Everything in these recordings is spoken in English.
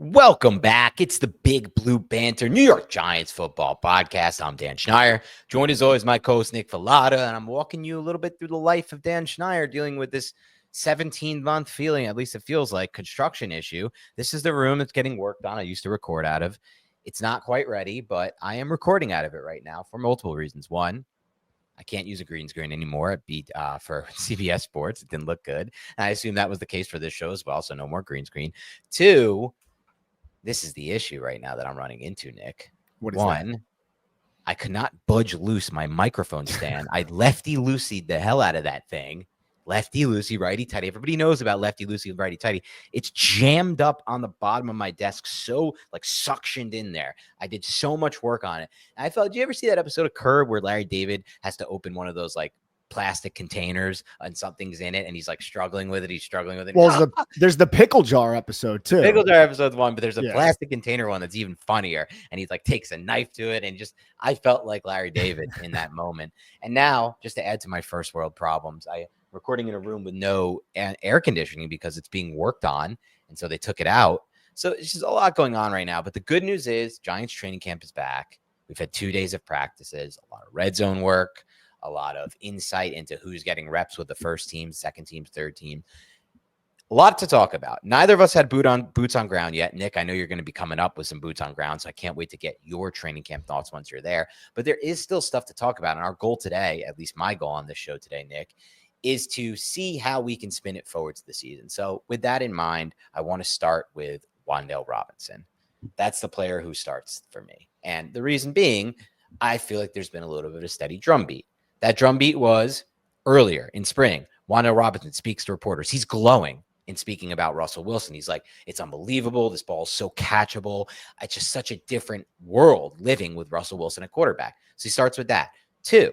Welcome back. It's the Big Blue Banter New York Giants football podcast. I'm Dan Schneier, joined as always my co-host Nick Villada, and I'm walking you a little bit through the life of Dan Schneier, dealing with this 17-month feeling, at least it feels like, construction issue. This is the room that's getting worked on. I used to record out of. It's not quite ready, but I am recording out of it right now for multiple reasons. One, I can't use a green screen anymore for CBS Sports. It didn't look good. And I assume that was the case for this show as well, so no more green screen. Two, this is the issue right now that I'm running into, Nick. What is One, that? I could not budge loose my microphone stand. I lefty-loosey'd the hell out of that thing. Lefty-loosey, righty-tighty. Everybody knows about lefty-loosey, righty-tighty. It's jammed up on the bottom of my desk, so like suctioned in there. I did so much work on it. And I felt, did you ever see that episode of Curb where Larry David has to open one of those like plastic containers and something's in it and he's like struggling with it? He's struggling with it. Well, there's the pickle jar episode too. Pickle jar episode 1, but there's a plastic container one that's even funnier. And he's like takes a knife to it, and just I felt like Larry David in that moment. And now, just to add to my first world problems, I'm recording in a room with no air conditioning because it's being worked on, and so they took it out. So it's just a lot going on right now. But the good news is Giants training camp is back. We've had 2 days of practices, a lot of red zone work, a lot of insight into who's getting reps with the first team, second team, third team. A lot to talk about. Neither of us had boots on ground yet. Nick, I know you're going to be coming up with some boots on ground, so I can't wait to get your training camp thoughts once you're there. But there is still stuff to talk about. And our goal today, at least my goal on this show today, Nick, is to see how we can spin it forward to the season. So with that in mind, I want to start with Wan'Dale Robinson. That's the player who starts for me. And the reason being, I feel like there's been a little bit of a steady drumbeat. That drumbeat was earlier in spring. Wan'Dale Robinson speaks to reporters. He's glowing in speaking about Russell Wilson. He's like, it's unbelievable. This ball is so catchable. It's just such a different world living with Russell Wilson at quarterback. So he starts with that. 2,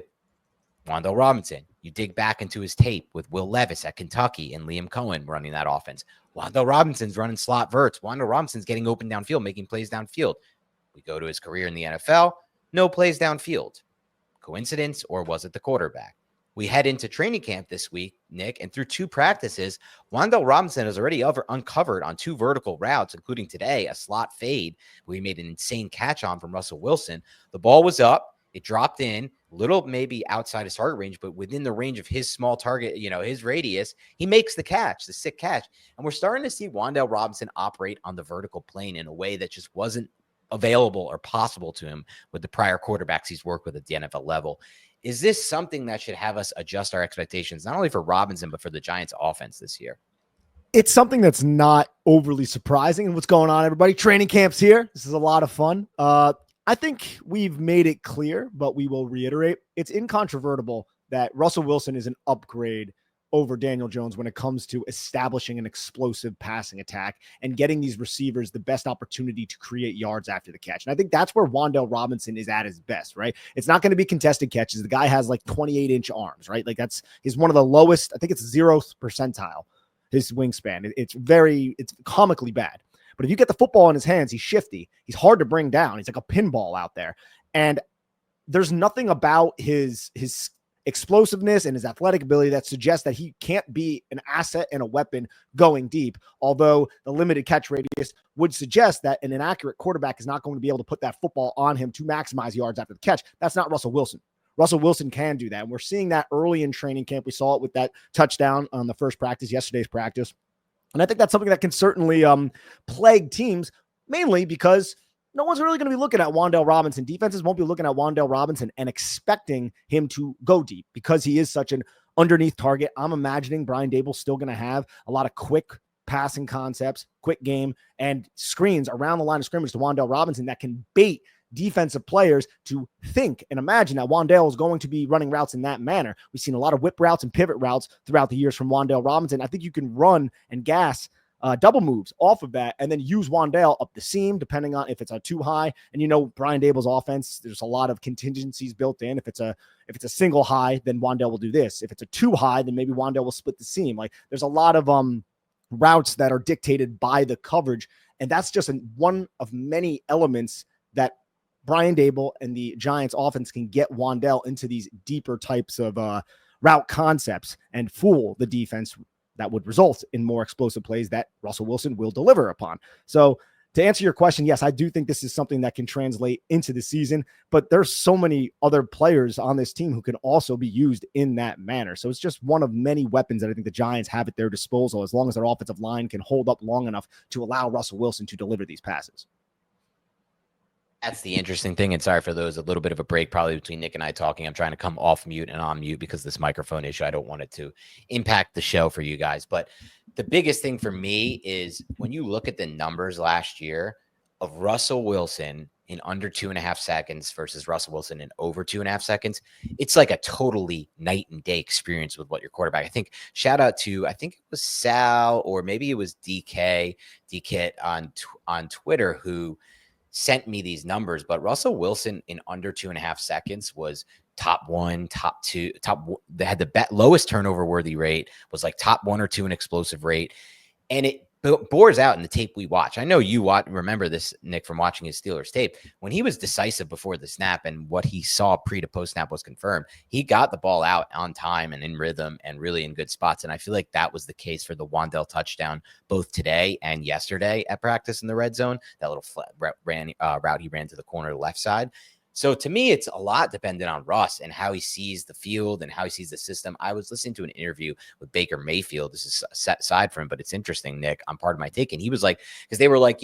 Wan'Dale Robinson. You dig back into his tape with Will Levis at Kentucky and Liam Cohen running that offense. Wan'Dale Robinson's running slot verts. Wan'Dale Robinson's getting open downfield, making plays downfield. We go to his career in the NFL. No plays downfield. Coincidence, or was it the quarterback? We head into training camp this week, Nick, and through 2 practices, Wan'Dale Robinson has already uncovered on 2 vertical routes, including today a slot fade where he made an insane catch on from Russell Wilson. The ball was up. It dropped in, little maybe outside his target range, but within the range of his small target, his radius. He makes the catch, the sick catch. And we're starting to see Wan'Dale Robinson operate on the vertical plane in a way that just wasn't available or possible to him with the prior quarterbacks he's worked with at the NFL level. Is this something that should have us adjust our expectations, not only for Robinson, but for the Giants offense this year? It's something that's not overly surprising. And what's going on, everybody? Training camp's here. This is a lot of fun. I think we've made it clear, but we will reiterate. It's incontrovertible that Russell Wilson is an upgrade over Daniel Jones when it comes to establishing an explosive passing attack and getting these receivers the best opportunity to create yards after the catch. And I think that's where Wan'Dale Robinson is at his best, right? It's not going to be contested catches. The guy has like 28-inch arms, right? Like he's one of the lowest. I think it's 0th percentile, his wingspan. It's comically bad. But if you get the football in his hands, he's shifty. He's hard to bring down. He's like a pinball out there. And there's nothing about his explosiveness and his athletic ability that suggests that he can't be an asset and a weapon going deep, although the limited catch radius would suggest that an inaccurate quarterback is not going to be able to put that football on him to maximize yards after the catch. That's not Russell Wilson. Russell Wilson can do that, and we're seeing that early in training camp. We saw it with that touchdown on the first practice, yesterday's practice, and I think that's something that can certainly plague teams, mainly because no one's really going to be looking at Wan'Dale Robinson. Defenses won't be looking at Wan'Dale Robinson and expecting him to go deep because he is such an underneath target. I'm imagining Brian Dable's still going to have a lot of quick passing concepts, quick game, and screens around the line of scrimmage to Wan'Dale Robinson that can bait defensive players to think and imagine that Wan'Dale is going to be running routes in that manner. We've seen a lot of whip routes and pivot routes throughout the years from Wan'Dale Robinson. I think you can run and gas double moves off of that and then use Wan'Dale up the seam, depending on if it's a too high. And Brian Dable's offense, there's a lot of contingencies built in. If it's a single high, then Wan'Dale will do this. If it's a too high, then maybe Wan'Dale will split the seam. Like there's a lot of routes that are dictated by the coverage. And that's just one of many elements that Brian Dable and the Giants offense can get Wan'Dale into these deeper types of route concepts and fool the defense that would result in more explosive plays that Russell Wilson will deliver upon. So to answer your question, yes, I do think this is something that can translate into the season, but there's so many other players on this team who can also be used in that manner. So it's just one of many weapons that I think the Giants have at their disposal, as long as their offensive line can hold up long enough to allow Russell Wilson to deliver these passes. That's the interesting thing. And sorry for those, a little bit of a break probably between Nick and I talking. I'm trying to come off mute and on mute because this microphone issue, I don't want it to impact the show for you guys. But the biggest thing for me is when you look at the numbers last year of Russell Wilson in under 2.5 seconds versus Russell Wilson in over 2.5 seconds, it's like a totally night and day experience with what your quarterback. I think shout out to, I think it was Sal or maybe it was DK on Twitter who sent me these numbers, but Russell Wilson in under 2.5 seconds was top one, top two, they had the lowest turnover worthy rate, was like top 1 or 2 in explosive rate. And it bores out in the tape we watch. I know you remember this, Nick, from watching his Steelers tape. When he was decisive before the snap and what he saw pre to post snap was confirmed, he got the ball out on time and in rhythm and really in good spots. And I feel like that was the case for the Wan'Dale touchdown both today and yesterday at practice in the red zone. That little route he ran to the corner of the left side. So to me, it's a lot dependent on Russ and how he sees the field and how he sees the system. I was listening to an interview with Baker Mayfield. This is set aside from him, but it's interesting, Nick, on part of my take. And he was like, because they were like,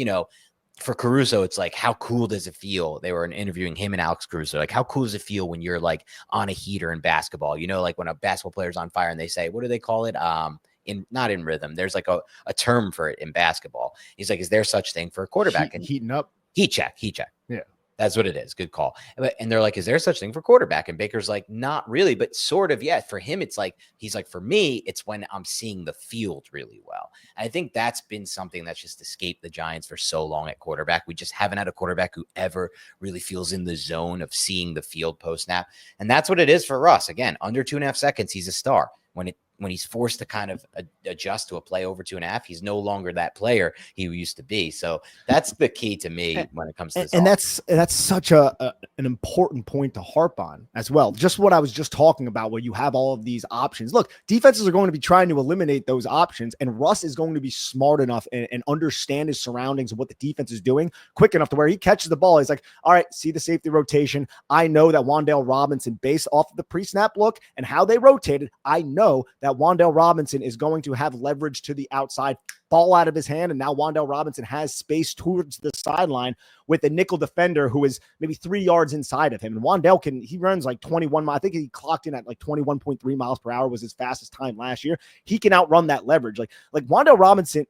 for Caruso, it's like, how cool does it feel? They were interviewing him and Alex Caruso. Like, how cool does it feel when you're like on a heater in basketball? Like when a basketball player's on fire and they say, what do they call it? Not in rhythm. There's like a term for it in basketball. He's like, is there such thing for a quarterback? Heating up? Heat check. Yeah. That's what it is. Good call. And they're like, is there such thing for quarterback? And Baker's like, not really, but sort of, yeah. For him, it's like, he's like, for me, it's when I'm seeing the field really well. And I think that's been something that's just escaped the Giants for so long at quarterback. We just haven't had a quarterback who ever really feels in the zone of seeing the field post snap. And that's what it is for Russ. Again, under 2.5 seconds, he's a star. When he's forced to kind of adjust to a play over 2.5, he's no longer that player he used to be. So that's the key to me when it comes to this. And that's such an important point to harp on as well. Just what I was just talking about, where you have all of these options. Look, defenses are going to be trying to eliminate those options, and Russ is going to be smart enough and understand his surroundings and what the defense is doing quick enough to where he catches the ball. He's like, all right, see the safety rotation. I know that Wan'Dale Robinson, based off of the pre-snap look and how they rotated, I know that Wan'Dale Robinson is going to have leverage to the outside, ball out of his hand, and now Wan'Dale Robinson has space towards the sideline with a nickel defender who is maybe 3 yards inside of him. And Wan'Dale he runs like 21 miles. I think he clocked in at like 21.3 miles per hour was his fastest time last year. He can outrun that leverage. Like Wan'Dale Robinson,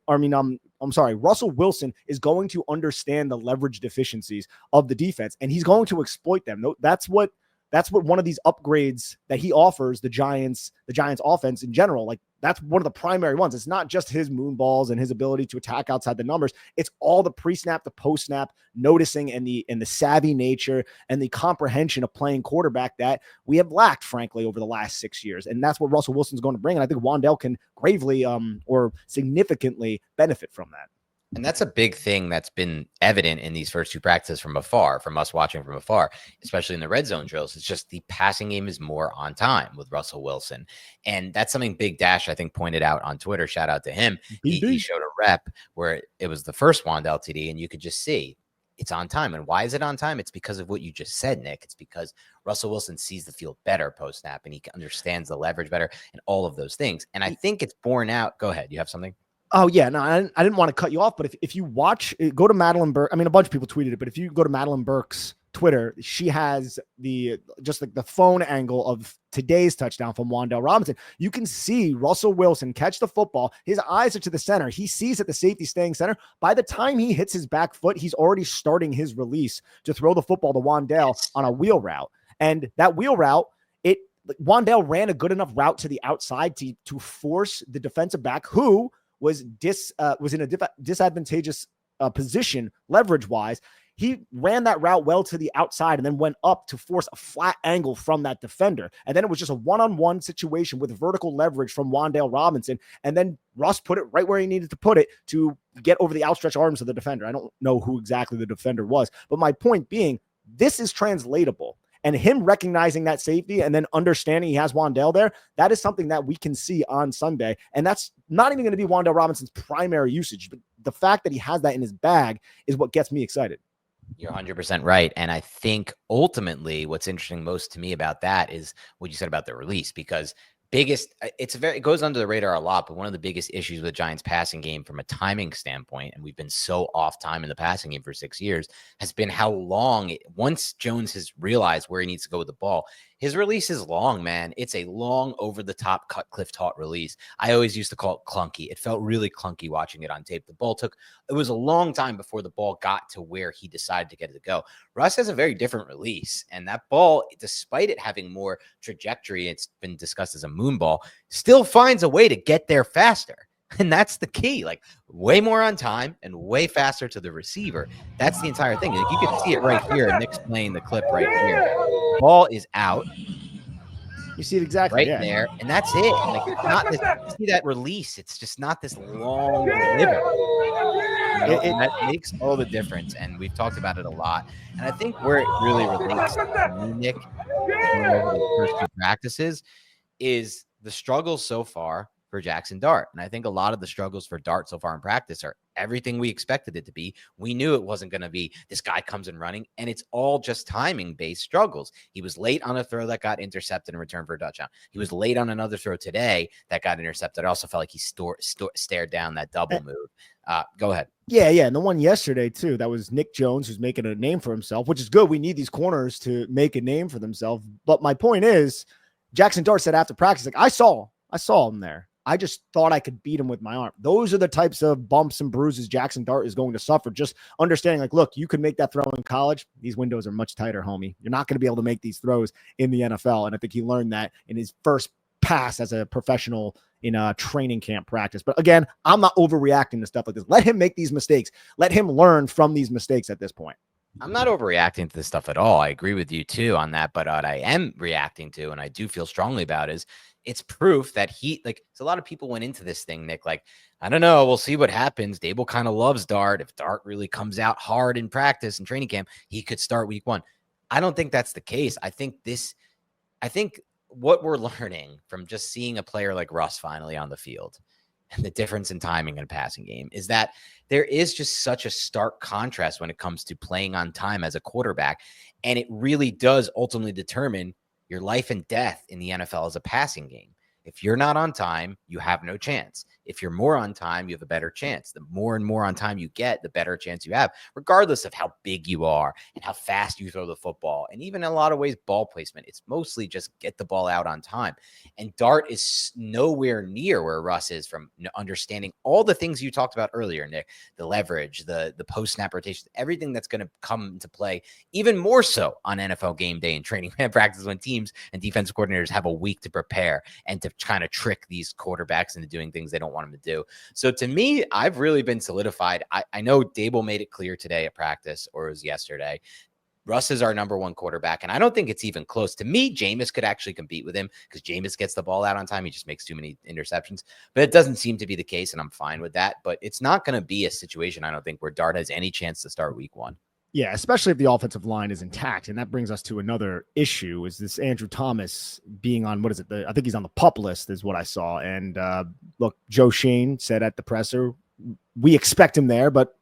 Russell Wilson is going to understand the leverage deficiencies of the defense, and he's going to exploit them. That's what one of these upgrades that he offers the Giants offense in general. Like, that's one of the primary ones. It's not just his moon balls and his ability to attack outside the numbers. It's all the pre-snap, the post-snap noticing and the savvy nature and the comprehension of playing quarterback that we have lacked, frankly, over the last 6 years. And that's what Russell Wilson's going to bring. And I think Wan'Dale can gravely or significantly benefit from that. And that's a big thing that's been evident in these first two practices from afar, from us watching from afar, especially in the red zone drills. It's just the passing game is more on time with Russell Wilson. And that's something Big Dash, I think, pointed out on Twitter. Shout out to him. He showed a rep where it was the first Wan'Dale TD, and you could just see it's on time. And why is it on time? It's because of what you just said, Nick. It's because Russell Wilson sees the field better post-snap, and he understands the leverage better and all of those things. And I think it's borne out. Go ahead. You have something? Oh, yeah. No, I didn't want to cut you off, but if you watch, go to Madeline Burke. I mean, a bunch of people tweeted it, but if you go to Madeline Burke's Twitter, she has the phone angle of today's touchdown from Wan'Dale Robinson. You can see Russell Wilson catch the football. His eyes are to the center. He sees that the safety staying center. By the time he hits his back foot, he's already starting his release to throw the football to Wan'Dale on a wheel route. And that wheel route, Wan'Dale ran a good enough route to the outside to force the defensive back, who was in a disadvantageous position leverage-wise. He ran that route well to the outside and then went up to force a flat angle from that defender. And then it was just a one-on-one situation with vertical leverage from Wan'Dale Robinson. And then Russ put it right where he needed to put it to get over the outstretched arms of the defender. I don't know who exactly the defender was, but my point being, this is translatable. And him recognizing that safety and then understanding he has Wan'Dale there, that is something that we can see on Sunday. And that's not even going to be Wan'Dale Robinson's primary usage, but the fact that he has that in his bag is what gets me excited. You're 100% right. And I think ultimately what's interesting most to me about that is what you said about the release, because it goes under the radar a lot, but one of the biggest issues with the Giants passing game from a timing standpoint, and we've been so off time in the passing game for 6 years, has been how long once Jones has realized where he needs to go with the ball, his release is long, man. It's a long over the top cut cliff taught release. I always used to call it clunky. It felt really clunky watching it on tape. It was a long time before the ball got to where he decided to get it to go. Russ has a very different release, and that ball, despite it having more trajectory, it's been discussed as a moon ball, still finds a way to get there faster. And that's the key, like way more on time and way faster to the receiver. That's the entire thing. Like, you can see it right here. Nick's playing the clip right here. Ball is out. You see it exactly right there, and that's it. Like, it's not this. See that release? It's just not this long delivery. That makes all the difference, and we've talked about it a lot. And I think where it really relates to me, Nick, over the first 2 practices, is the struggles so far for Jackson Dart. And I think a lot of the struggles for Dart so far in practice are everything we expected it to be. We knew it wasn't going to be this guy comes in running, and it's all just timing-based struggles. He was late on a throw that got intercepted and returned for a touchdown. He was late on another throw today that got intercepted. I also felt like he stared down that double move. Go ahead. Yeah. And the one yesterday, too, that was Nick Jones, who's making a name for himself, which is good. We need these corners to make a name for themselves. But my point is, Jackson Dart said after practice, like, I saw him there. I just thought I could beat him with my arm. Those are the types of bumps and bruises Jackson Dart is going to suffer. Just understanding, like, look, you could make that throw in college. These windows are much tighter, homie. You're not going to be able to make these throws in the NFL. And I think he learned that in his first pass as a professional in a training camp practice. But again, I'm not overreacting to stuff like this. Let him make these mistakes. Let him learn from these mistakes at this point. I'm not overreacting to this stuff at all. I agree with you too on that. But what I am reacting to, and I do feel strongly about, is it's proof that so a lot of people went into this thing, Nick, like, I don't know, we'll see what happens. Dable kind of loves Dart. If Dart really comes out hard in practice and training camp, he could start week 1. I don't think that's the case. I think what we're learning from just seeing a player like Russ finally on the field and the difference in timing in a passing game is that there is just such a stark contrast when it comes to playing on time as a quarterback. And it really does ultimately determine your life and death in the NFL as a passing game. If you're not on time, you have no chance. If you're more on time, you have a better chance. The more and more on time you get, the better chance you have, regardless of how big you are and how fast you throw the football. And even in a lot of ways, ball placement, it's mostly just get the ball out on time. And Dart is nowhere near where Russ is from understanding all the things you talked about earlier, Nick, the leverage, the post-snap rotation, everything that's going to come into play, even more so on NFL game day and training practice when teams and defensive coordinators have a week to prepare and to kind of trick these quarterbacks into doing things they don't want them to do. So to me, I've really been solidified. I know Dable made it clear today at practice, or it was yesterday. Russ is our number 1 quarterback, and I don't think it's even close. To me, Jameis could actually compete with him because Jameis gets the ball out on time. He just makes too many interceptions. But it doesn't seem to be the case, and I'm fine with that. But it's not going to be a situation, I don't think, where Dart has any chance to start week 1. Yeah, especially if the offensive line is intact. And that brings us to another issue, is this Andrew Thomas being on, what is it? I think he's on the PUP list is what I saw. And look, Joe Shane said at the presser, we expect him there, but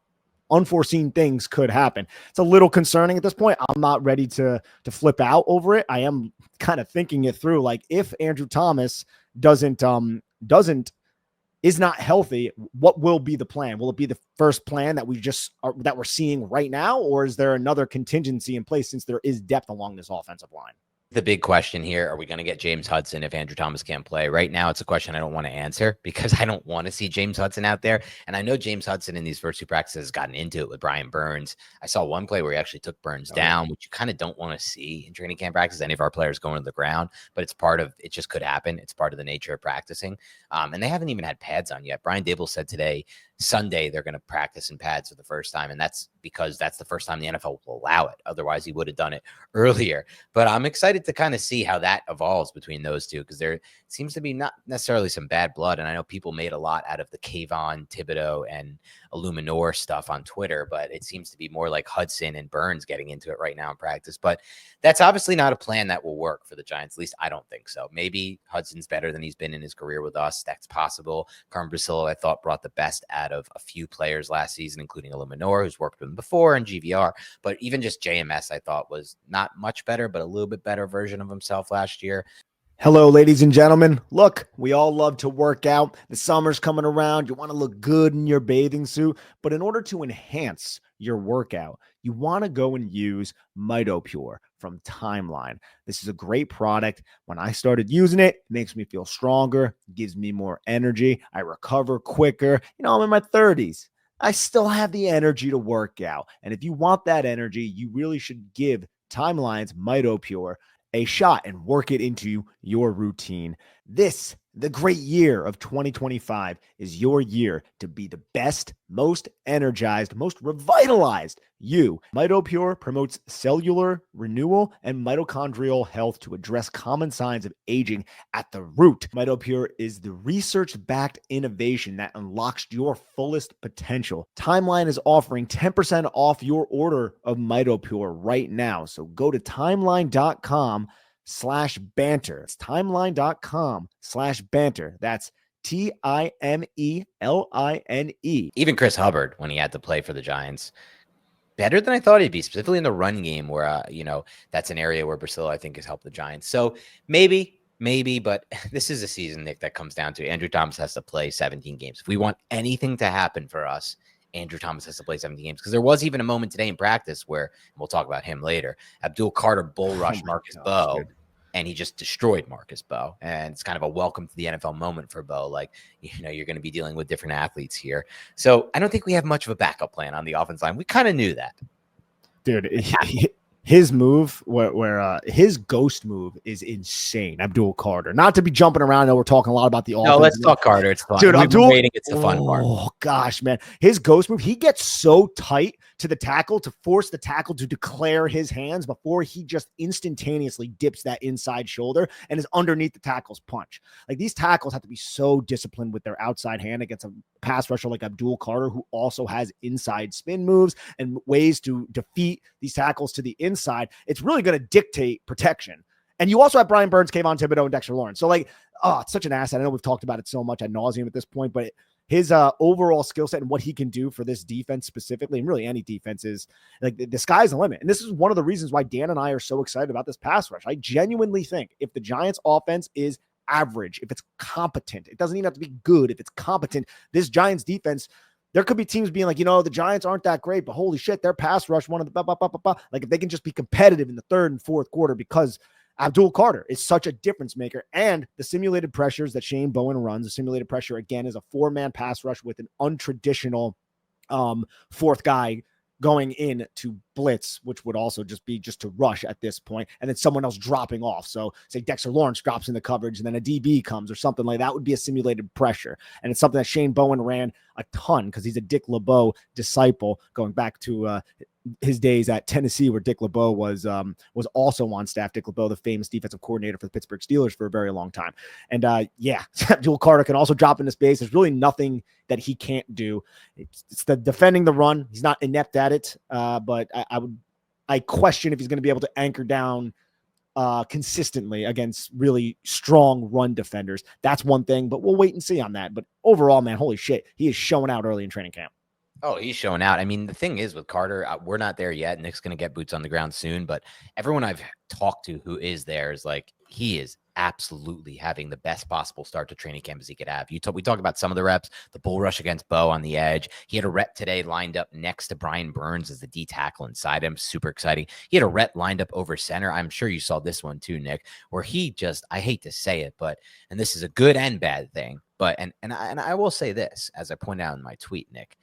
unforeseen things could happen. It's a little concerning at this point. I'm not ready to flip out over it. I am kind of thinking it through. Like, if Andrew Thomas is not healthy, what will be the plan? Will it be the first plan that we're seeing right now, or is there another contingency in place since there is depth along this offensive line? The big question here, are we going to get James Hudson if Andrew Thomas can't play? Right now, it's a question I don't want to answer because I don't want to see James Hudson out there. And I know James Hudson in these first 2 practices has gotten into it with Brian Burns. I saw one play where he actually took Burns down, which you kind of don't want to see in training camp practice, any of our players going to the ground, but it just could happen. It's part of the nature of practicing. And they haven't even had pads on yet. Brian Dable said today, Sunday they're going to practice in pads for the first time, and that's because that's the first time the NFL will allow it. Otherwise, he would have done it earlier. But I'm excited to kind of see how that evolves between those two, because there seems to be not necessarily some bad blood. And I know people made a lot out of the Kayvon, Thibodeau, and Illuminor stuff on Twitter, but it seems to be more like Hudson and Burns getting into it right now in practice. But that's obviously not a plan that will work for the Giants. At least I don't think so. Maybe Hudson's better than he's been in his career with us. That's possible. Carmen Brasillo, I thought, brought the best out of a few players last season, including Illuminor, who's worked with him before, and GVR. But even just JMS, I thought, was not much better, but a little bit better version of himself last year. Hello, ladies and gentlemen. Look, we all love to work out. The summer's coming around. You want to look good in your bathing suit. But in order to enhance your workout, you want to go and use MitoPure from Timeline. This is a great product. When I started using it, it makes me feel stronger, gives me more energy. I recover quicker. I'm in my 30s. I still have the energy to work out. And if you want that energy, you really should give Timeline's MitoPure a shot and work it into your routine. This, the great year of 2025, is your year to be the best, most energized, most revitalized you. MitoPure promotes cellular renewal and mitochondrial health to address common signs of aging at the root. MitoPure is the research-backed innovation that unlocks your fullest potential. Timeline is offering 10% off your order of MitoPure right now. So go to timeline.com/banter. It's timeline.com/banter. That's TIMELINE. Even Chris Hubbard, when he had to play for the Giants, better than I thought he'd be, specifically in the run game where, that's an area where Brasillo, I think, has helped the Giants. So maybe, but this is a season, Nick, that comes down to Andrew Thomas has to play 17 games. If we want anything to happen for us, Andrew Thomas has to play 17 games, because there was even a moment today in practice where, and we'll talk about him later, Abdul Carter bull rushed Marcus Bowe, and he just destroyed Marcus Bowe. And it's kind of a welcome to the NFL moment for Bowe. Like, you're going to be dealing with different athletes here. So I don't think we have much of a backup plan on the offense line. We kind of knew that. Dude, his move, where his ghost move is insane. Abdul Carter. Not to be jumping around. I know we're talking a lot about the offense. No, let's talk Carter. It's fun. Dude, it's the fun part. Oh, gosh, man. His ghost move, he gets so tight to the tackle to force the tackle to declare his hands before he just instantaneously dips that inside shoulder and is underneath the tackle's punch. Like, these tackles have to be so disciplined with their outside hand against a pass rusher like Abdul Carter, who also has inside spin moves and ways to defeat these tackles to the inside. It's really going to dictate protection. And you also have Brian Burns, Kayvon Thibodeau, and Dexter Lawrence. So, it's such an asset. I know we've talked about it so much ad nauseum at this point, but his overall skill set and what he can do for this defense specifically, and really any defense, is like the sky's the limit. And this is one of the reasons why Dan and I are so excited about this pass rush. I genuinely think if the Giants offense is average, if it's competent, it doesn't even have to be good. If it's competent, this Giants defense, there could be teams being like, the Giants aren't that great, but holy shit, their pass rush, one of the like, if they can just be competitive in the third and fourth quarter, because Abdul Carter is such a difference maker. And the simulated pressures that Shane Bowen runs, the simulated pressure, again, is a 4-man pass rush with an untraditional fourth guy going in to blitz, which would also just be to rush at this point, and then someone else dropping off. So say Dexter Lawrence drops in the coverage and then a DB comes or something like that would be a simulated pressure. And it's something that Shane Bowen ran a ton because he's a Dick LeBeau disciple, going back to his days at Tennessee, where Dick LeBeau was also on staff. Dick LeBeau, the famous defensive coordinator for the Pittsburgh Steelers for a very long time. And Abdul Carter can also drop into space. There's really nothing that he can't do. It's the defending the run. He's not inept at it, but I question if he's going to be able to anchor down consistently against really strong run defenders. That's one thing, but we'll wait and see on that. But overall, man, holy shit, he is showing out early in training camp. Oh, he's showing out. I mean, the thing is with Carter, we're not there yet. Nick's going to get boots on the ground soon, but everyone I've talked to who is there is like, he is absolutely having the best possible start to training camp as he could have. We talked about some of the reps, the bull rush against Bowe on the edge. He had a rep today lined up next to Brian Burns as the D tackle inside him. Super exciting. He had a rep lined up over center. I'm sure you saw this one too, Nick, where he just, I hate to say it, but, and this is a good and bad thing, but, and I will say this, as I pointed out in my tweet, Nick,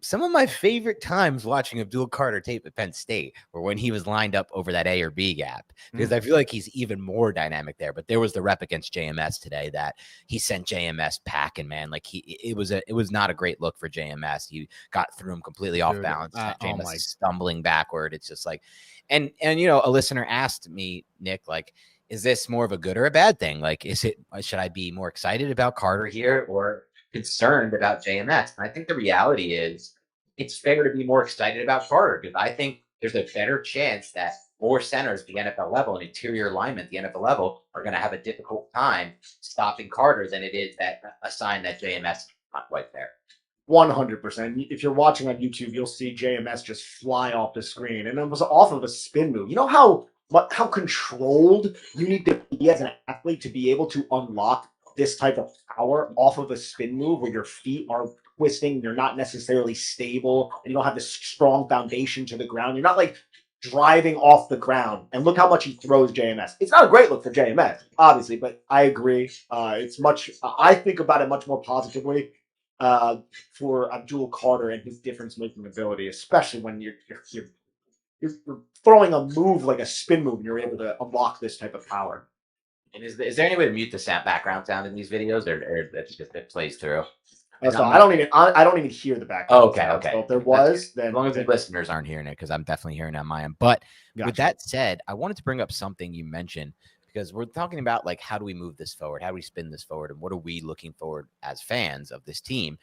Some of my favorite times watching Abdul Carter tape at Penn State were when he was lined up over that A or B gap, because I feel like he's even more dynamic there. But there was the rep against JMS today that he sent JMS packing, man. Like it was not a great look for JMS. He got through him completely off balance. JMS is stumbling backward. It's just like, and a listener asked me, Nick, like, is this more of a good or a bad thing? Like, should I be more excited about Carter here or concerned about JMS? And I think the reality is it's fair to be more excited about Carter, because I think there's a better chance that more centers at the NFL level and interior linemen at the NFL level are going to have a difficult time stopping Carter than it is that a sign that JMS is not quite there. 100%. If you're watching on YouTube, you'll see JMS just fly off the screen, and it was off of a spin move. You know how controlled you need to be as an athlete to be able to unlock this type of power off of a spin move where your feet are twisting, you're not necessarily stable, and you don't have this strong foundation to the ground. You're not like driving off the ground. And look how much he throws JMS. It's not a great look for JMS, obviously, but I agree. I think about it much more positively for Abdul Carter and his difference-making ability, especially when you're throwing a move like a spin move and you're able to unlock this type of power. And is there any way to mute the background sound in these videos, or that's just it plays through? So I don't even hear the background. Okay. So if there was, then as long as the listeners aren't hearing it, because I'm definitely hearing it on my end. But with that said, I wanted to bring up something you mentioned, because we're talking about like, how do we move this forward? How do we spin this forward? And what are we looking forward as fans of this team?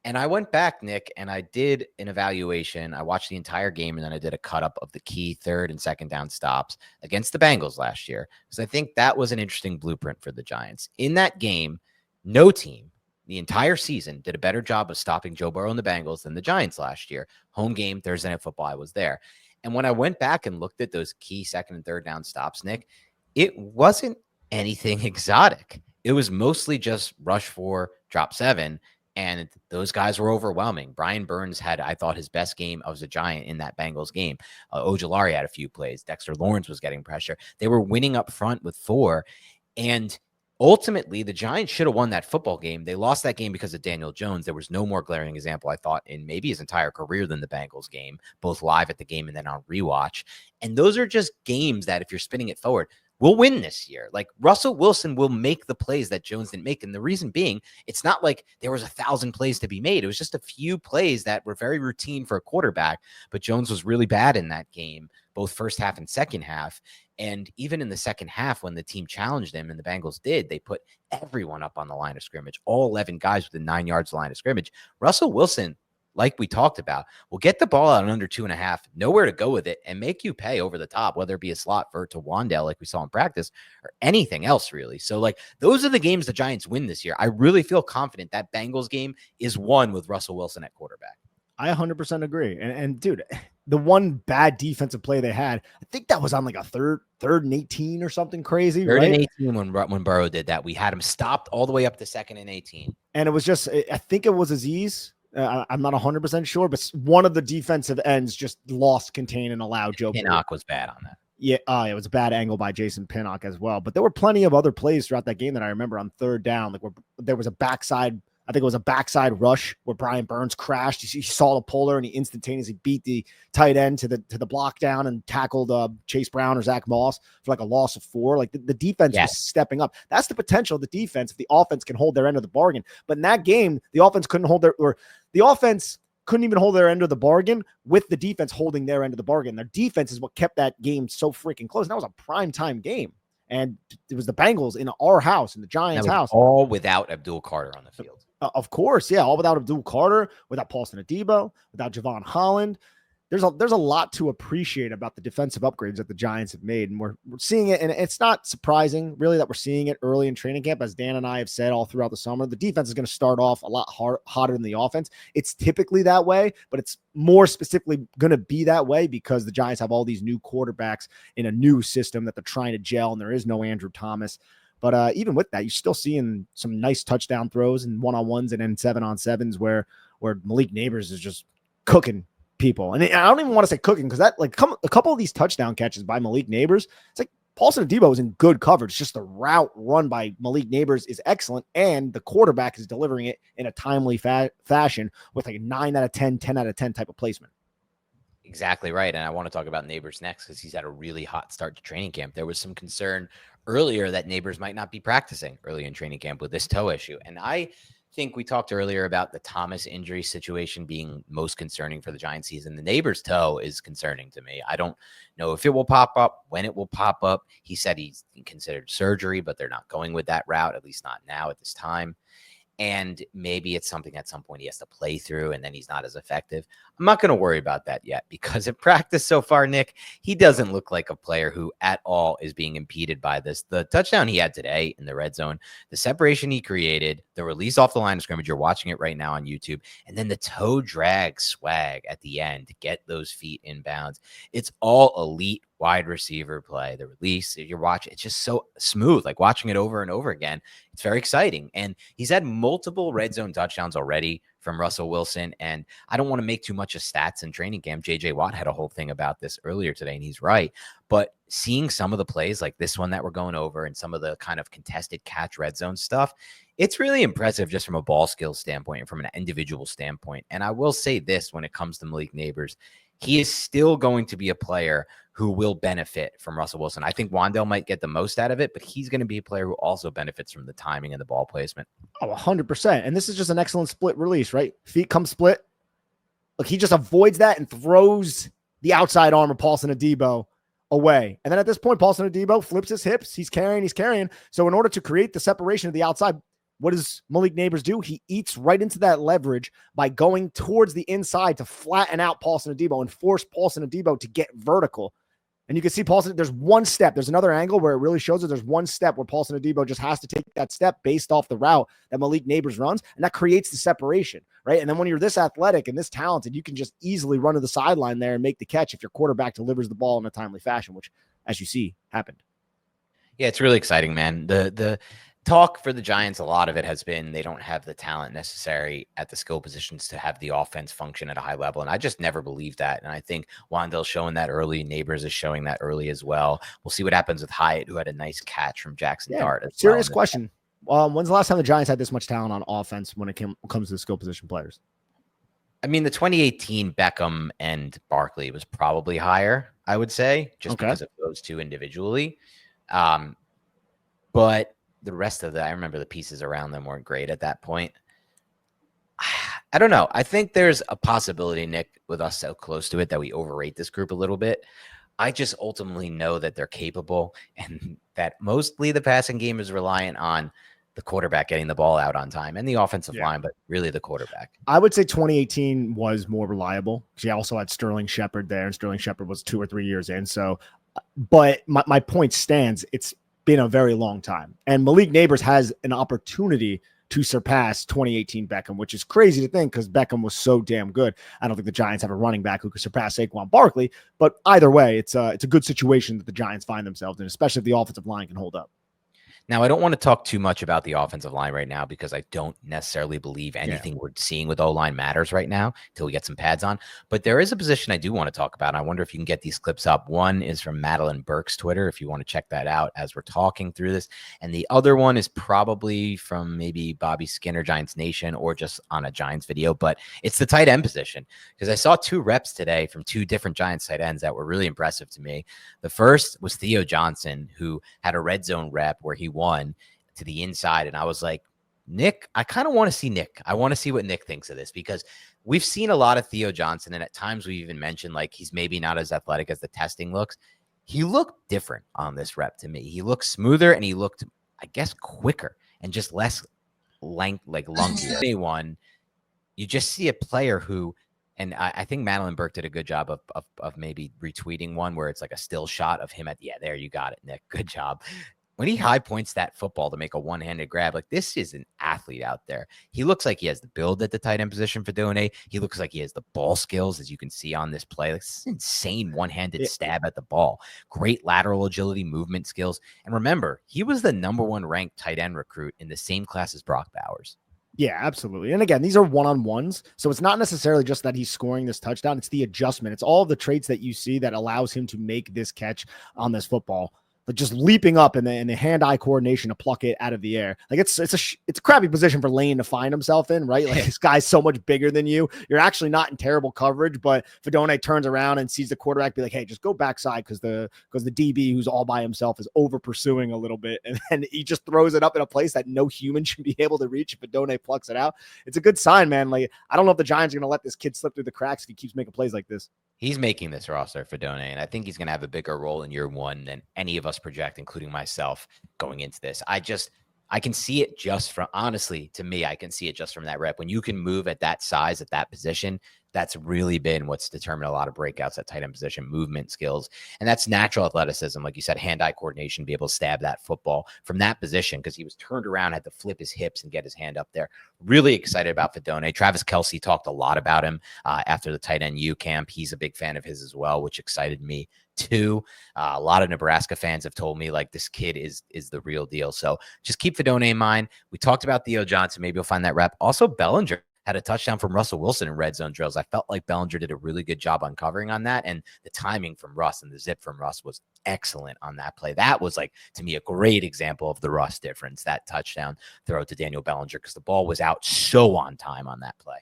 And I went back, Nick, and I did an evaluation. I watched the entire game, and then I did a cut up of the key third and second down stops against the Bengals last year, because I think that was an interesting blueprint for the Giants. In that game, no team the entire season did a better job of stopping Joe Burrow and the Bengals than the Giants last year. Home game, Thursday Night Football, I was there. And when I went back and looked at those key second and third down stops, Nick, it wasn't anything exotic. It was mostly just rush 4, drop 7. And those guys were overwhelming. Brian Burns had, I thought, his best game as a Giant in that Bengals game. Ojulari had a few plays. Dexter Lawrence was getting pressure. They were winning up front with 4. And ultimately, the Giants should have won that football game. They lost that game because of Daniel Jones. There was no more glaring example, I thought, in maybe his entire career than the Bengals game, both live at the game and then on rewatch. And those are just games that, if you're spinning it forward, we'll win this year. Like, Russell Wilson will make the plays that Jones didn't make. And the reason being, it's not like there was 1,000 plays to be made. It was just a few plays that were very routine for a quarterback. But Jones was really bad in that game, both first half and second half. And even in the second half, when the team challenged them, and the Bengals did, they put everyone up on the line of scrimmage, all 11 guys within 9 yards of the line of scrimmage. Russell Wilson, like we talked about, will get the ball out in under 2.5, nowhere to go with it, and make you pay over the top, whether it be a slot vert to Wan'Dale like we saw in practice or anything else, really. So, like, those are the games the Giants win this year. I really feel confident that Bengals game is won with Russell Wilson at quarterback. I 100% agree. And dude, the one bad defensive play they had, I think that was on like a third and 18 or something crazy. Third and 18 when Burrow did that. We had him stopped all the way up to second and 18. And it was just, I think it was Aziz. I'm not 100% sure, but one of the defensive ends just lost contain and allowed Joe. Pinnock was bad on that. Yeah, it was a bad angle by Jason Pinnock as well. But there were plenty of other plays throughout that game that I remember on third down. Like, where there was a backside, I think it was a backside rush where Brian Burns crashed. He saw the puller and he instantaneously beat the tight end to the block down and tackled Chase Brown or Zach Moss for like a loss of 4. Like, the defense was stepping up. That's the potential of the defense if the offense can hold their end of the bargain. But in that game, the offense couldn't hold the offense couldn't even hold their end of the bargain with the defense holding their end of the bargain. Their defense is what kept that game so freaking close. And that was a primetime game. And it was the Bengals in our house, in the Giants' house. All without Abdul Carter on the field. Of course, yeah. All without Abdul Carter, without Paulson Adebo, without Javon Holland. There's a lot to appreciate about the defensive upgrades that the Giants have made. And we're seeing it. And it's not surprising, really, that we're seeing it early in training camp. As Dan and I have said all throughout the summer, the defense is going to start off a lot hotter than the offense. It's typically that way, but it's more specifically going to be that way because the Giants have all these new quarterbacks in a new system that they're trying to gel, and there is no Andrew Thomas. But even with that, you're still seeing some nice touchdown throws and one-on-ones and then 7-on-7s where Malik Neighbors is just cooking people. And I don't even want to say cooking because that, like, a couple of these touchdown catches by Malik Neighbors, it's like Paulson Adebo is in good coverage. Just the route run by Malik Neighbors is excellent, and the quarterback is delivering it in a timely fashion with like a 9 out of 10, 10 out of 10 type of placement. Exactly right. And I want to talk about Neighbors next because he's had a really hot start to training camp. There was some concern earlier that Neighbors might not be practicing early in training camp with this toe issue. And I think we talked earlier about the Thomas injury situation being most concerning for the Giants season. The Neighbors toe is concerning to me. I don't know if it will pop up, when it will pop up. He said he's considered surgery, but they're not going with that route, at least not now at this time. And maybe it's something at some point he has to play through and then he's not as effective. I'm not going to worry about that yet because in practice so far, Nick, he doesn't look like a player who at all is being impeded by this. The touchdown he had today in the red zone, the separation he created, the release off the line of scrimmage, you're watching it right now on YouTube, and then the toe drag swag at the end to get those feet in bounds. It's all elite wide receiver play. The release, if you're watching, it's just so smooth, like watching it over and over again. It's very exciting. And he's had multiple red zone touchdowns already from Russell Wilson. And I don't want to make too much of stats in training camp. JJ Watt had a whole thing about this earlier today, and he's right. But seeing some of the plays like this one that we're going over and some of the kind of contested catch red zone stuff, it's really impressive just from a ball skills standpoint and from an individual standpoint. And I will say this when it comes to Malik Neighbors, he is still going to be a player who will benefit from Russell Wilson. I think Wan'Dale might get the most out of it, but he's going to be a player who also benefits from the timing and the ball placement. Oh, 100%. And this is just an excellent split release, right? Feet come split. Look, he just avoids that and throws the outside arm of Paulson Adebo away. And then at this point, Paulson Adebo flips his hips. He's carrying. So in order to create the separation of the outside, what does Malik Neighbors do? He eats right into that leverage by going towards the inside to flatten out Paulson Adebo and force Paulson Adebo to get vertical. And you can see Paulson, there's one step. There's another angle where it really shows that there's one step where Paulson Adebo just has to take that step based off the route that Malik Neighbors runs, and that creates the separation, right? And then when you're this athletic and this talented, you can just easily run to the sideline there and make the catch if your quarterback delivers the ball in a timely fashion, which, as you see, happened. Yeah, it's really exciting, man. The talk for the Giants, a lot of it has been they don't have the talent necessary at the skill positions to have the offense function at a high level. And I just never believed that. And I think Wan'Dale's showing that early. Neighbors is showing that early as well. We'll see what happens with Hyatt, who had a nice catch from Jackson Dart. Serious question. When's the last time the Giants had this much talent on offense when it comes to the skill position players? I mean, the 2018 Beckham and Barkley was probably higher, I would say, just because of those two individually. But the rest of I remember the pieces around them weren't great at that point. I don't know. I think there's a possibility, Nick, with us so close to it, that we overrate this group a little bit. I just ultimately know that they're capable and that mostly the passing game is reliant on the quarterback getting the ball out on time and the offensive line, but really the quarterback. I would say 2018 was more reliable. She also had Sterling Shepard there, and Sterling Shepard was 2 or 3 years in. So, but my point stands. It's been a very long time. And Malik Neighbors has an opportunity to surpass 2018 Beckham, which is crazy to think because Beckham was so damn good. I don't think the Giants have a running back who could surpass Saquon Barkley, but either way, it's a good situation that the Giants find themselves in, especially if the offensive line can hold up. Now, I don't want to talk too much about the offensive line right now because I don't necessarily believe anything we're seeing with O-line matters right now until we get some pads on. But there is a position I do want to talk about. I wonder if you can get these clips up. One is from Madeline Burke's Twitter, if you want to check that out as we're talking through this. And the other one is probably from maybe Bobby Skinner, Giants Nation, or just on a Giants video. But it's the tight end position because I saw 2 reps today from 2 different Giants tight ends that were really impressive to me. The first was Theo Johnson, who had a red zone rep where he won to the inside. And I was like, Nick, I kind of want to see Nick. I want to see what Nick thinks of this because we've seen a lot of Theo Johnson. And at times we even mentioned like he's maybe not as athletic as the testing looks. He looked different on this rep to me. He looked smoother and he looked, I guess, quicker and just less length, like lunkier. Anyone, you just see a player who, and I think Madeline Burke did a good job of maybe retweeting one where it's like a still shot of him there you got it, Nick. Good job. When he high points that football to make a one-handed grab, like this is an athlete out there. He looks like he has the build at the tight end position for doing it. He looks like he has the ball skills, as you can see on this play. Like, this is insane one-handed stab at the ball. Great lateral agility, movement skills. And remember, he was the number 1 ranked tight end recruit in the same class as Brock Bowers. Yeah, absolutely. And again, these are one-on-ones. So it's not necessarily just that he's scoring this touchdown. It's the adjustment. It's all of the traits that you see that allows him to make this catch on this football. like just leaping up and the hand-eye coordination to pluck it out of the air. Like it's a crappy position for Lane to find himself in, right? Like this guy's so much bigger than you. You're actually not in terrible coverage, but Fidone turns around and sees the quarterback be like, hey, just go backside because the DB who's all by himself is over pursuing a little bit. And then he just throws it up in a place that no human should be able to reach if Fidone plucks it out. It's a good sign, man. Like, I don't know if the Giants are going to let this kid slip through the cracks if he keeps making plays like this. He's making this roster for Fidone, and I think he's going to have a bigger role in year one than any of us project, including myself, going into this. I can see it just from, honestly, to me, I can see it just from that rep. When you can move at that size, at that position, that's really been what's determined a lot of breakouts at tight end position, movement skills. And that's natural athleticism. Like you said, hand-eye coordination, be able to stab that football from that position because he was turned around, had to flip his hips and get his hand up there. Really excited about Fidone. Travis Kelce talked a lot about him after the tight end U camp. He's a big fan of his as well, which excited me too. A lot of Nebraska fans have told me like this kid is the real deal. So just keep Fidone in mind. We talked about Theo Johnson. Maybe you'll find that rep. Also, Bellinger had a touchdown from Russell Wilson in red zone drills. I felt like Bellinger did a really good job uncovering on that. And the timing from Russ and the zip from Russ was excellent on that play. That was like, to me, a great example of the Russ difference, that touchdown throw to Daniel Bellinger, because the ball was out so on time on that play.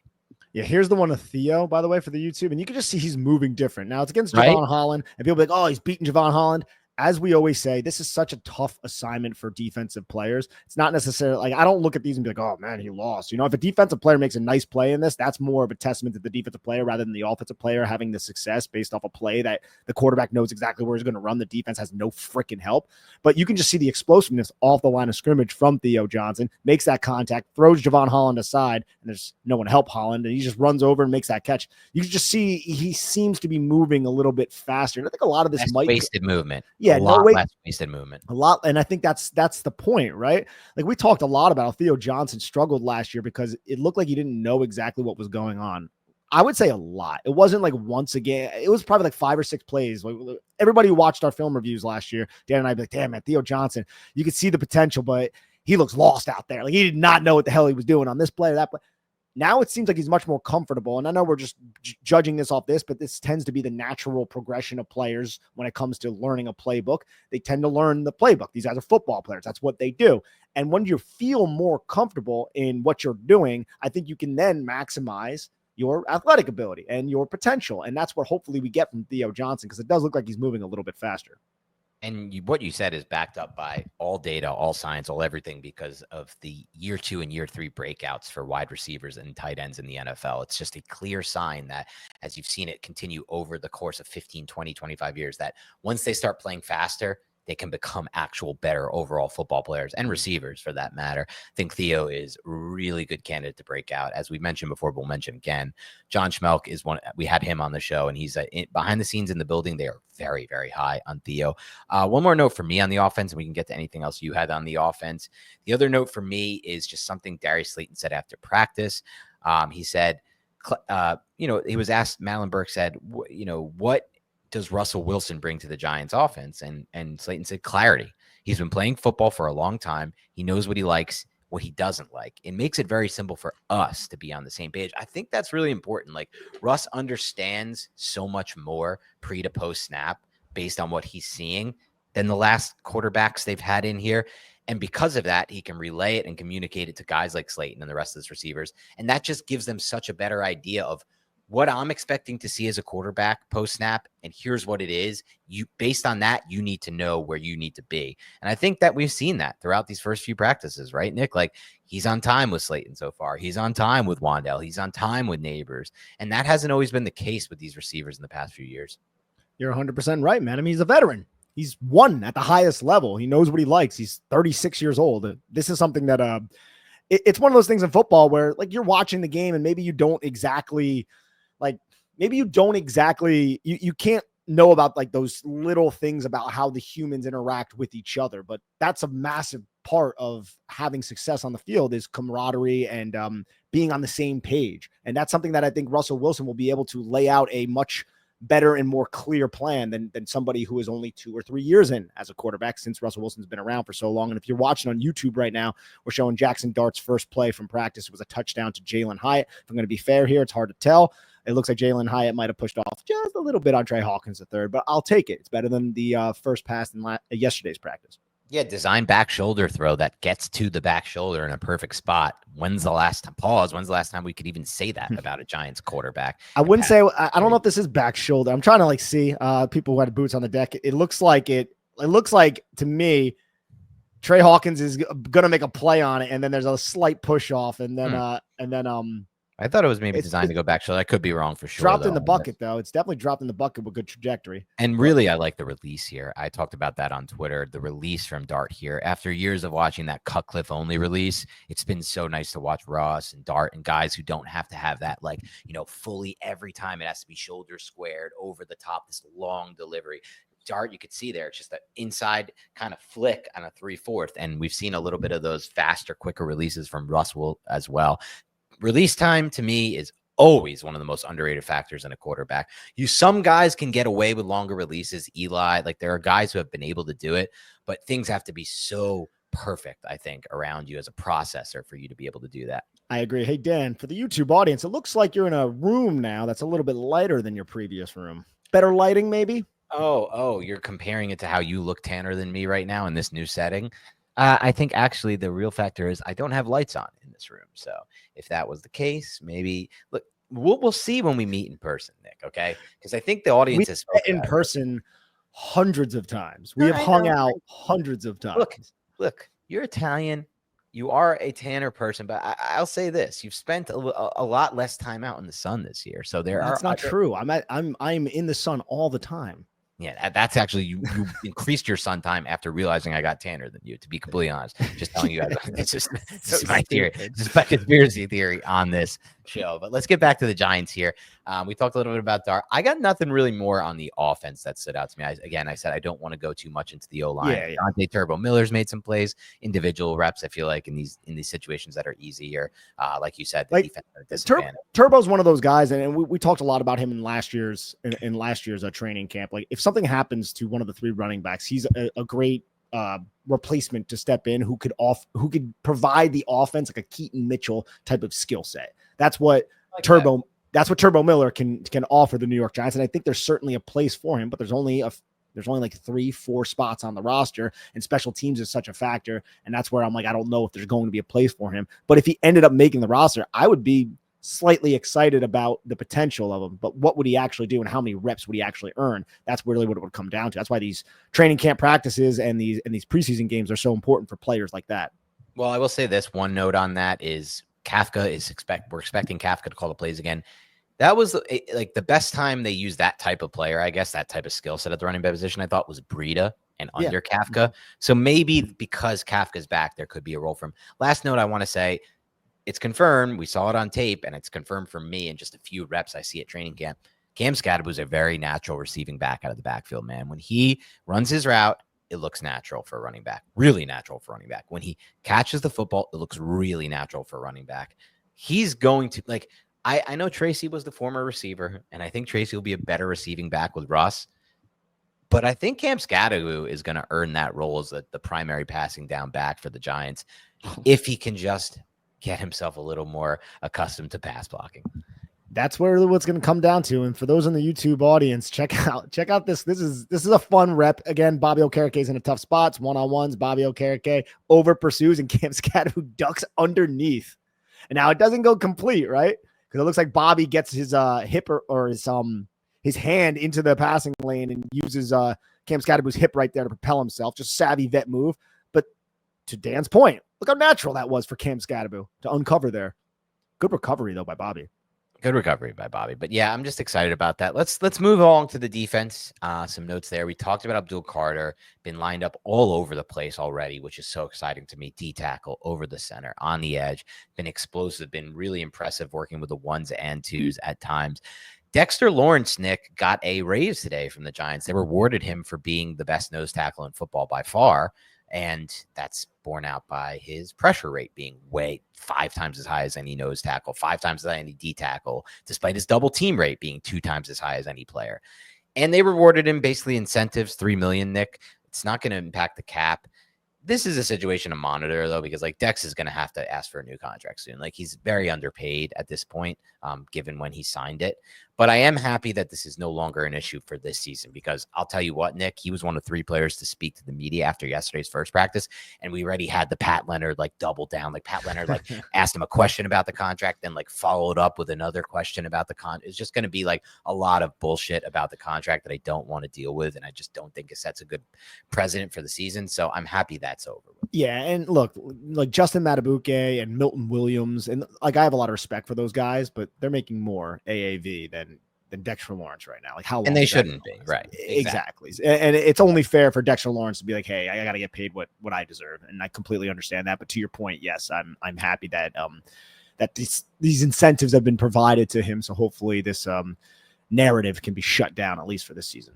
Yeah, here's the one of Theo, by the way, for the YouTube. And you can just see he's moving different. Now it's against Javon Holland. And people be like, oh, he's beating Javon Holland. As we always say, this is such a tough assignment for defensive players. It's not necessarily like, I don't look at these and be like, oh man, he lost. You know, if a defensive player makes a nice play in this, that's more of a testament to the defensive player rather than the offensive player having the success based off a play that the quarterback knows exactly where he's going to run. The defense has no freaking help. But you can just see the explosiveness off the line of scrimmage from Theo Johnson, makes that contact, throws Javon Holland aside, and there's no one to help Holland, and he just runs over and makes that catch. You can just see he seems to be moving a little bit faster. And I think a lot of this might wasted movement. Yeah, less wasted movement. A lot, and I think that's the point, right? Like we talked a lot about how Theo Johnson struggled last year because it looked like he didn't know exactly what was going on. I would say a lot. It wasn't like once again. It was probably like 5 or 6 plays. Like everybody who watched our film reviews last year, Dan and I'd be like, damn, man, Theo Johnson, you could see the potential, but he looks lost out there. Like he did not know what the hell he was doing on this play or that play. Now it seems like he's much more comfortable. And I know we're just judging this off this, but this tends to be the natural progression of players when it comes to learning a playbook. They tend to learn the playbook. These guys are football players. That's what they do. And when you feel more comfortable in what you're doing, I think you can then maximize your athletic ability and your potential. And that's what hopefully we get from Theo Johnson, because it does look like he's moving a little bit faster. And what you said is backed up by all data, all science, all everything, because of the year 2 and year 3 breakouts for wide receivers and tight ends in the NFL. It's just a clear sign that, as you've seen it continue over the course of 15, 20, 25 years, that once they start playing faster, they can become actual better overall football players and receivers for that matter. I think Theo is a really good candidate to break out. As we mentioned before, we'll mention again, John Schmelk is one. We had him on the show, and he's behind the scenes in the building. They are very, very high on Theo. One more note for me on the offense, and we can get to anything else you had on the offense. The other note for me is just something Darius Slayton said after practice. He said, he was asked, Malin Burke said, what does Russell Wilson bring to the Giants offense? And Slayton said, clarity. He's been playing football for a long time. He knows what he likes, what he doesn't like. It makes it very simple for us to be on the same page. I think that's really important. Like Russ understands so much more pre to post snap based on what he's seeing than the last quarterbacks they've had in here. And because of that, he can relay it and communicate it to guys like Slayton and the rest of his receivers. And that just gives them such a better idea of what I'm expecting to see as a quarterback post snap. And here's what it is. Based on that, you need to know where you need to be. And I think that we've seen that throughout these first few practices, right, Nick? Like he's on time with Slayton so far. He's on time with Wan'Dale. He's on time with Neighbors. And that hasn't always been the case with these receivers in the past few years. You're 100% right, man. I mean, he's a veteran. He's won at the highest level. He knows what he likes. He's 36 years old. This is something that it's one of those things in football where like you're watching the game and maybe you don't exactly you can't know about like those little things about how the humans interact with each other. But that's a massive part of having success on the field is camaraderie and being on the same page. And that's something that I think Russell Wilson will be able to lay out a much better and more clear plan than somebody who is only 2 or 3 years in as a quarterback, since Russell Wilson's been around for so long. And if you're watching on YouTube right now, we're showing Jackson Dart's first play from practice. It was a touchdown to Jalen Hyatt. If I'm going to be fair here, it's hard to tell. It looks like Jalen Hyatt might have pushed off just a little bit on Trey Hawkins at third, but I'll take it. It's better than the first pass in yesterday's practice. Yeah, design back shoulder throw that gets to the back shoulder in a perfect spot. When's the last time we could even say that about a Giants quarterback? I wouldn't say, I don't know if this is back shoulder. I'm trying to see people who had boots on the deck. It looks like to me, Trey Hawkins is going to make a play on it, and then there's a slight push off, and then I thought it was maybe designed to go back shoulder. I could be wrong for sure. Dropped in the bucket, though. It's definitely dropped in the bucket with good trajectory. And really, I like the release here. I talked about that on Twitter, the release from Dart here. After years of watching that Cutcliffe only release, it's been so nice to watch Russ and Dart and guys who don't have to have that, fully every time it has to be shoulder squared over the top, this long delivery. Dart, you could see there, it's just that inside kind of flick on a 3/4. And we've seen a little bit of those faster, quicker releases from Russ as well. Release time to me is always one of the most underrated factors in a quarterback. Some guys can get away with longer releases. Eli, there are guys who have been able to do it, but things have to be so perfect, I think, around you as a processor for you to be able to do that. I agree. Hey, Dan, for the YouTube audience, it looks like you're in a room now that's a little bit lighter than your previous room. Better lighting, maybe? Oh, you're comparing it to how you look tanner than me right now in this new setting. I think actually the real factor is I don't have lights on in this room. So if that was the case, maybe look, we'll see when we meet in person, Nick. Okay, because I think the audience has met in person hundreds of times. We have hung out hundreds of times. Look, you're Italian. You are a tanner person, but I'll say this: you've spent a lot less time out in the sun this year. So that's not true. I'm in the sun all the time. Yeah, that's actually you increased your sun time after realizing I got tanner than you, to be completely honest. Just telling you guys, this is my theory. This is my conspiracy theory on this show. But let's get back to the Giants here. We talked a little bit about Dart. I got nothing really more on the offense that stood out to me. I said I don't want to go too much into the O-line. Yeah. Dante Turbo Miller's made some plays, individual reps. I feel like in these situations that are easier, like you said, the defense at a disadvantage. Turbo's one of those guys, and we talked a lot about him in last year's training camp. If something happens to one of the three running backs, he's a great replacement to step in who could provide the offense like a Keaton Mitchell type of skill set. That's what Turbo Miller can offer the New York Giants, and I think there's certainly a place for him. But there's only 3-4 spots on the roster, and special teams is such a factor, and that's where I'm like, I don't know if there's going to be a place for him. But if he ended up making the roster, I would be slightly excited about the potential of him, but what would he actually do and how many reps would he actually earn? That's really what it would come down to. That's why these training camp practices and these preseason games are so important for players like that. Well, I will say this one note on that is we're expecting Kafka to call the plays again. That was the best time they used that type of player, I guess, that type of skill set at the running back position, I thought was Breida and under Kafka. So maybe because Kafka's back, there could be a role for him. Last note I want to say, it's confirmed. We saw it on tape, and it's confirmed for me in just a few reps I see at training camp. Cam Scadaboo is a very natural receiving back out of the backfield, man. When he runs his route, it looks natural for a running back, really natural for a running back. When he catches the football, it looks really natural for a running back. He's going to, I know Tracy was the former receiver, and I think Tracy will be a better receiving back with Russ. But I think Cam Scadaboo is going to earn that role as the primary passing down back for the Giants if he can just get himself a little more accustomed to pass blocking. That's what's going to come down to. And for those in the YouTube audience, check out this. This is a fun rep. Again, Bobby Okereke is in a tough spot. It's one-on-ones. Bobby Okereke over pursues, and Cam Scadaboo ducks underneath. And now it doesn't go complete, right? Because it looks like Bobby gets his hip or his hand into the passing lane and uses Cam Scadaboo's hip right there to propel himself. Just savvy vet move. But to Dan's point, look how natural that was for Cam Scadaboo to uncover there. Good recovery, though, by Bobby. Good recovery by Bobby. But yeah, I'm just excited about that. Let's move along to the defense. Some notes there. We talked about Abdul Carter, been lined up all over the place already, which is so exciting to me. D tackle, over the center, on the edge, been explosive, been really impressive working with the 1s and 2s at times. Dexter Lawrence, Nick, got a raise today from the Giants. They rewarded him for being the best nose tackle in football by far. And that's borne out by his pressure rate being 5 times as high as any nose tackle, 5 times as high as any D tackle, despite his double team rate being 2 times as high as any player. And they rewarded him basically incentives, $3 million, Nick. It's not going to impact the cap. This is a situation to monitor, though, because like Dex is going to have to ask for a new contract soon. Like he's very underpaid at this point, given when he signed it. But I am happy that this is no longer an issue for this season, because I'll tell you what, Nick, he was one of 3 players to speak to the media after yesterday's first practice. And we already had the Pat Leonard like double down. Like Pat Leonard like asked him a question about the contract, then like followed up with another question about the It's just going to be like a lot of bullshit about the contract that I don't want to deal with. And I just don't think it sets a good precedent for the season. So I'm happy that's over with. Yeah, and look, like Justin Matabuke and Milton Williams, and like I have a lot of respect for those guys, but they're making more AAV than Dexter Lawrence right now. Like how long? And they shouldn't be, right? Exactly. And it's only fair for Dexter Lawrence to be like, hey, I got to get paid what I deserve, and I completely understand that. But to your point, yes, I'm happy that that these incentives have been provided to him, so hopefully this narrative can be shut down at least for this season.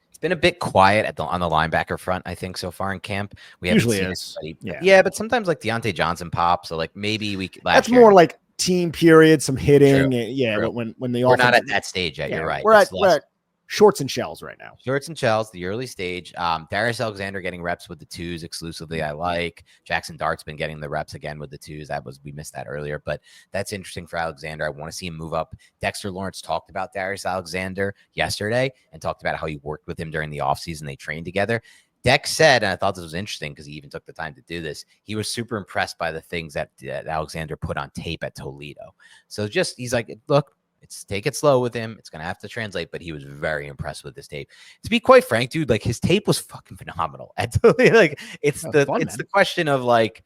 It's been a bit quiet on the linebacker front, I think, so far in camp. We usually is. Yeah, but sometimes like Deontay Johnson pops, so like maybe we. That's more like team period, some hitting. True. Yeah, True. When we're not at that stage yet. You're right. We're at shorts and shells right now. Shorts and shells, the early stage. Darius Alexander getting reps with the 2s exclusively. I like Jackson Dart's been getting the reps again with the 2s. We missed that earlier, but that's interesting for Alexander. I want to see him move up. Dexter Lawrence talked about Darius Alexander yesterday and talked about how he worked with him during the offseason. They trained together. Dex said, and I thought this was interesting because he even took the time to do this, he was super impressed by the things that Alexander put on tape at Toledo. So he's like, look, take it slow with him. It's going to have to translate, but he was very impressed with this tape. To be quite frank, dude, like his tape was fucking phenomenal. Like it's the question of like,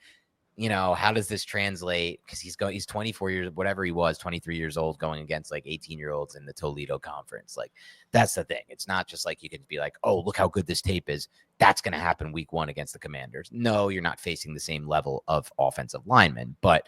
how does this translate? Because he's 24 years, whatever he was, 23 years old, going against like 18-year-olds in the Toledo conference. Like that's the thing. It's not just like you can be like, oh, look how good this tape is. That's going to happen week 1 against the Commanders. No, you're not facing the same level of offensive linemen, but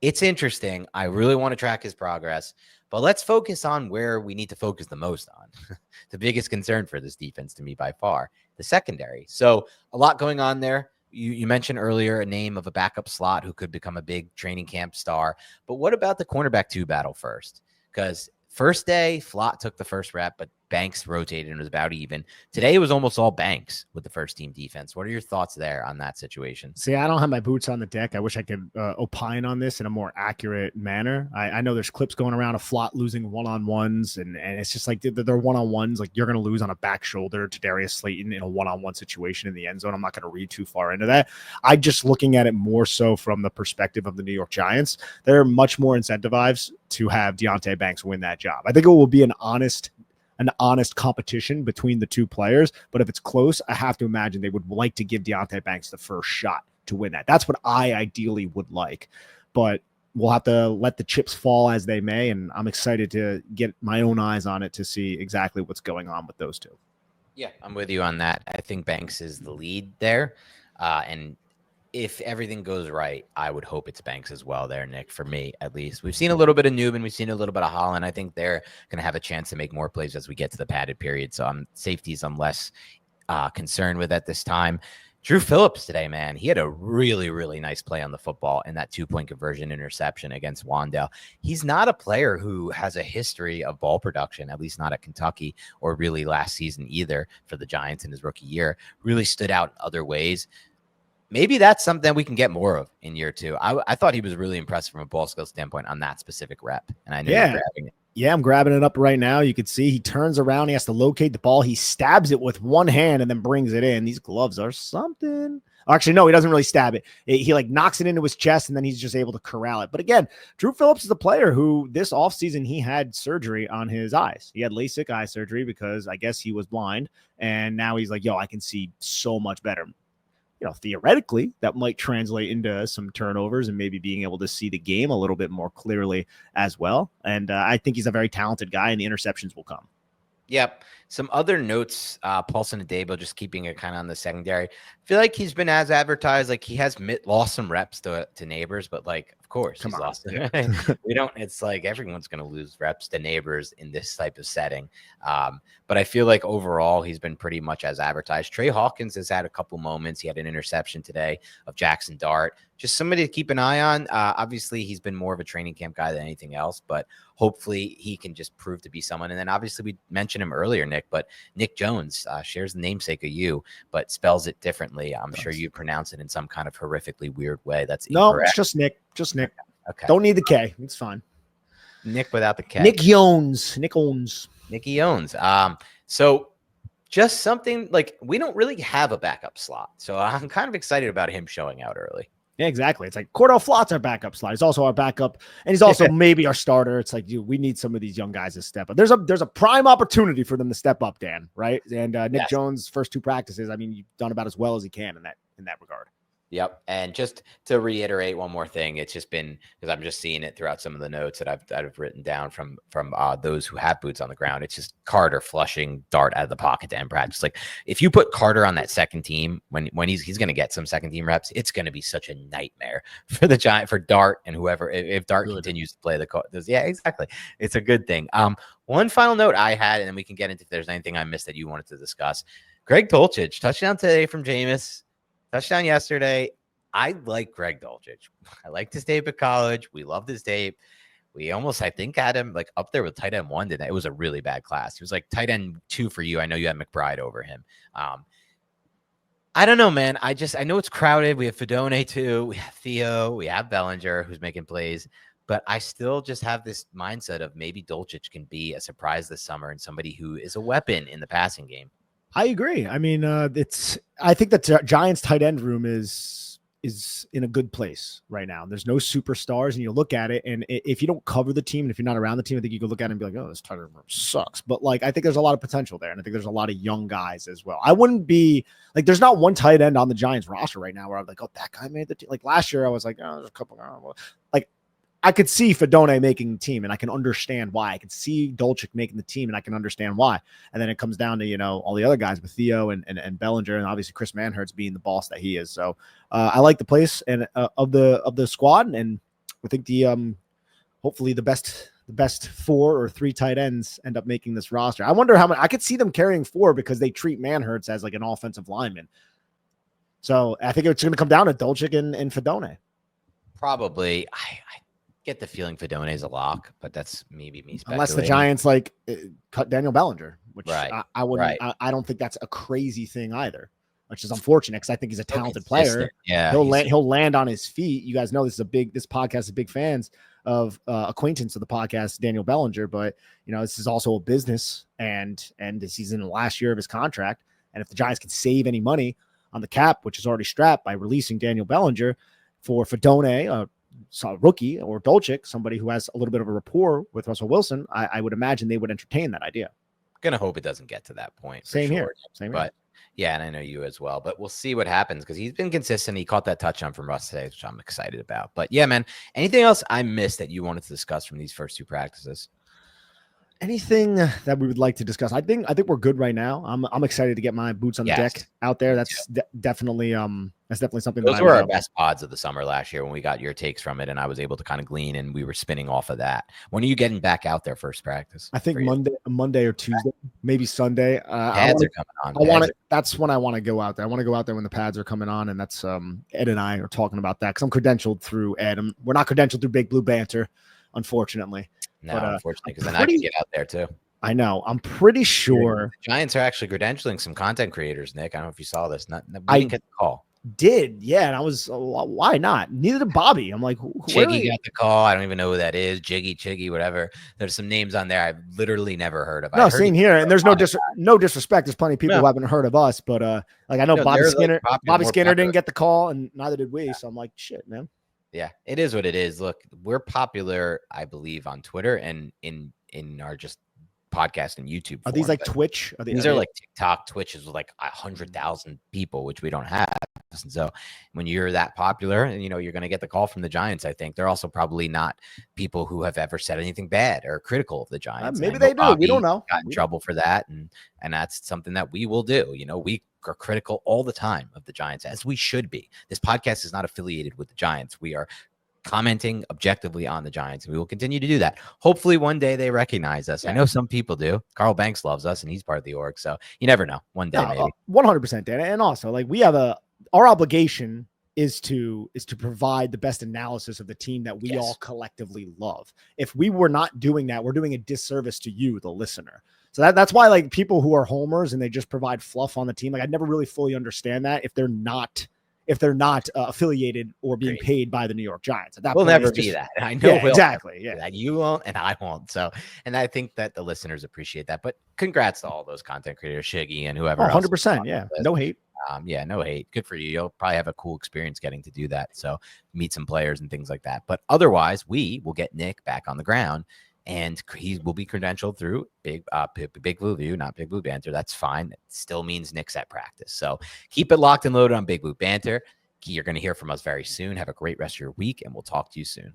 it's interesting. I really want to track his progress, but let's focus on where we need to focus the most on. The biggest concern for this defense to me by far, the secondary. So a lot going on there. You mentioned earlier a name of a backup slot who could become a big training camp star. But what about the cornerback 2 battle first? Because first day, Flott took the first rep, but Banks rotated and was about even. Today, it was almost all Banks with the first team defense. What are your thoughts there on that situation? See, I don't have my boots on the deck. I wish I could opine on this in a more accurate manner. I know there's clips going around of Flott losing one-on-ones, and it's just like they're one-on-ones. Like you're going to lose on a back shoulder to Darius Slayton in a one-on-one situation in the end zone. I'm not going to read too far into that. I'm just looking at it more so from the perspective of the New York Giants. They're much more incentivized to have Deontay Banks win that job. I think it will be an honest competition between the 2 players. But if it's close, I have to imagine they would like to give Deontay Banks the first shot to win that. That's what I ideally would like. But we'll have to let the chips fall as they may. And I'm excited to get my own eyes on it to see exactly what's going on with those 2. Yeah, I'm with you on that. I think Banks is the lead there. And if everything goes right, I would hope it's Banks as well there, Nick, for me, at least. We've seen a little bit of Newman. We've seen a little bit of Holland. I think they're going to have a chance to make more plays as we get to the padded period. So safeties I'm less concerned with at this time. Drew Phillips today, man, he had a really, really nice play on the football in that 2-point conversion interception against Wan'Dale. He's not a player who has a history of ball production, at least not at Kentucky or really last season either for the Giants in his rookie year. Really stood out in other ways. Maybe that's something we can get more of in year 2. I thought he was really impressive from a ball skill standpoint on that specific rep. And I know you're grabbing it. Yeah, I'm grabbing it up right now. You can see he turns around. He has to locate the ball. He stabs it with one hand and then brings it in. These gloves are something. Actually, no, he doesn't really stab it. He like knocks it into his chest and then he's just able to corral it. But again, Drew Phillips is a player who this offseason he had surgery on his eyes. He had LASIK eye surgery because I guess he was blind. And now he's like, yo, I can see so much better. Theoretically, that might translate into some turnovers and maybe being able to see the game a little bit more clearly as well. And I think he's a very talented guy, and the interceptions will come. Yep. Some other notes, Paulson Adebo, just keeping it kind of on the secondary. I feel like he's been as advertised. Like he has lost some reps to Neighbors, but like Of course, Come he's on. lost. Yeah. We don't. It's like everyone's going to lose reps to Neighbors in this type of setting. But I feel like overall he's been pretty much as advertised. Trey Hawkins has had a couple moments. He had an interception today of Jackson Dart. Just somebody to keep an eye on. Obviously, he's been more of a training camp guy than anything else, but hopefully he can just prove to be someone. And then obviously we mentioned him earlier, Nick, but Nick Jones shares the namesake of you, but spells it differently. I'm sure you pronounce it in some kind of horrifically weird way. That's no, it's just Nick. Just Nick. Okay. Don't need the K. It's fine. Nick without the K. Nick Jones. Nicky Owens. So just something like we don't really have a backup slot. So I'm kind of excited about him showing out early. Yeah, exactly. It's like Cordell Flott's our backup slot. He's also our backup, and he's also maybe our starter. It's like, dude, we need some of these young guys to step up. There's a prime opportunity for them to step up, Dan, right? And Nick Jones' first 2 practices, I mean, you've done about as well as he can in that regard. Yep. And just to reiterate one more thing, it's just been because I'm just seeing it throughout some of the notes that I've written down from those who have boots on the ground. It's just Carter flushing Dart out of the pocket to end practice. Like if you put Carter on that second team when he's going to get some second team reps, it's going to be such a nightmare for the Giant, for Dart and whoever. If Dart continues to play yeah, exactly. It's a good thing. One final note I had, and then we can get into if there's anything I missed that you wanted to discuss. Greg Dulcich, touchdown today from Jameis. Touchdown yesterday. I like Greg Dulcich. I liked his tape at college. We loved his tape. We almost, I think, had him like up there with tight end 1 today. It was a really bad class. He was like tight end 2 for you. I know you had McBride over him. I don't know, man. I know it's crowded. We have Fedone too. We have Theo. We have Bellinger who's making plays. But I still just have this mindset of maybe Dulcich can be a surprise this summer and somebody who is a weapon in the passing game. I agree. I mean, I think that Giants tight end room is in a good place right now. There's no superstars, and you look at it, and if you don't cover the team, and if you're not around the team, I think you could look at it and be like, oh, this tight end room sucks. But like, I think there's a lot of potential there, and I think there's a lot of young guys as well. I wouldn't be like, there's not one tight end on the Giants roster right now where I'm like, oh, that guy made the team. Like last year, I was like, oh, there's a couple. Like, I could see Fedone making the team, and I can understand why. I can see Dulcich making the team, and I can understand why. And then it comes down to, all the other guys with Theo and Bellinger, and obviously Chris Manhertz being the boss that he is. So I like the place and of the squad, and I think hopefully the best 4 or 3 tight ends end up making this roster. I wonder how many. I could see them carrying 4 because they treat Manhertz as like an offensive lineman. So I think it's going to come down to Dulcich and Fedone. Probably. I get the feeling Fedone is a lock, but that's maybe me speculating. Unless the Giants cut Daniel Bellinger, which right. I wouldn't. Right. I don't think that's a crazy thing either, which is unfortunate because I think he's a talented player. Yeah, he'll land on his feet. You guys know this podcast is big fans of acquaintance of the podcast, Daniel Bellinger, but this is also a business, and he's in the last year of his contract, and if the Giants can save any money on the cap, which is already strapped by releasing Daniel Bellinger for Fedone, rookie, or Dulcich, somebody who has a little bit of a rapport with Russell Wilson, I would imagine they would entertain that idea. Gonna hope it doesn't get to that point. Same sure. here. Same but here. Yeah, and I know you as well. But we'll see what happens because he's been consistent. He caught that touchdown from Russ today, which I'm excited about. But yeah, man, anything else I missed that you wanted to discuss from these first 2 practices? Anything that we would like to discuss? I think we're good right now. I'm excited to get my boots on the deck out there. That's definitely something. Those were our best pods of the summer last year when we got your takes from it, and I was able to kind of glean, and we were spinning off of that. When are you getting back out there first practice? I think Monday or Tuesday, maybe Sunday. Pads are coming on. That's when I want to go out there. I want to go out there when the pads are coming on, and that's Ed and I are talking about that because I'm credentialed through Ed. We're not credentialed through Big Blue Banter, unfortunately. No, unfortunately, because then I can get out there too. I know. I'm pretty sure the Giants are actually credentialing some content creators, Nick. I don't know if you saw this. I didn't get the call. Yeah, and I was, why not? Neither did Bobby. I'm like, Chiggy got the call. I don't even know who that is. Chiggy, whatever. There's some names on there I've literally never heard of. No, same here. And there's no disrespect. There's plenty of people who haven't heard of us, but I know Bobby Skinner. Bobby Skinner didn't get the call, and neither did we. So I'm like, shit, man. Yeah, it is what it is. Look, we're popular, I believe, on Twitter and in our just podcast and YouTube. Are these like Twitch? These are like TikTok. Twitch is like 100,000 people, which we don't have. And so when you're that popular, and you're going to get the call from the Giants, I think they're also probably not people who have ever said anything bad or critical of the Giants. Maybe they do. Bobby we don't know. Got in trouble for that, and that's something that we will do. We are critical all the time of the Giants, as we should be. This podcast is not affiliated with the Giants. We are commenting objectively on the Giants. We will continue to do that. Hopefully one day they recognize us. I know some people do. Carl Banks loves us and he's part of the org. So you never know. One day, maybe. 100%, Dan. And also, like, we have our obligation is to provide the best analysis of the team that we all collectively love. If we were not doing that, we're doing a disservice to you, the listener. So that's why, like, people who are homers and they just provide fluff on the team, like, I never really fully understand that if they're not affiliated or being paid by the New York Giants. At that we'll point, never be that. I know exactly. Yeah, you won't, and I won't. So, and I think that the listeners appreciate that. But congrats to all those content creators, Shiggy and whoever. 100%. Yeah, no hate. No hate. Good for you. You'll probably have a cool experience getting to do that. So meet some players and things like that. But otherwise, we will get Nick back on the ground, and he will be credentialed through Big Blue View, not Big Blue Banter. That's fine. It still means Nick's at practice. So keep it locked and loaded on Big Blue Banter. You're going to hear from us very soon. Have a great rest of your week, and we'll talk to you soon.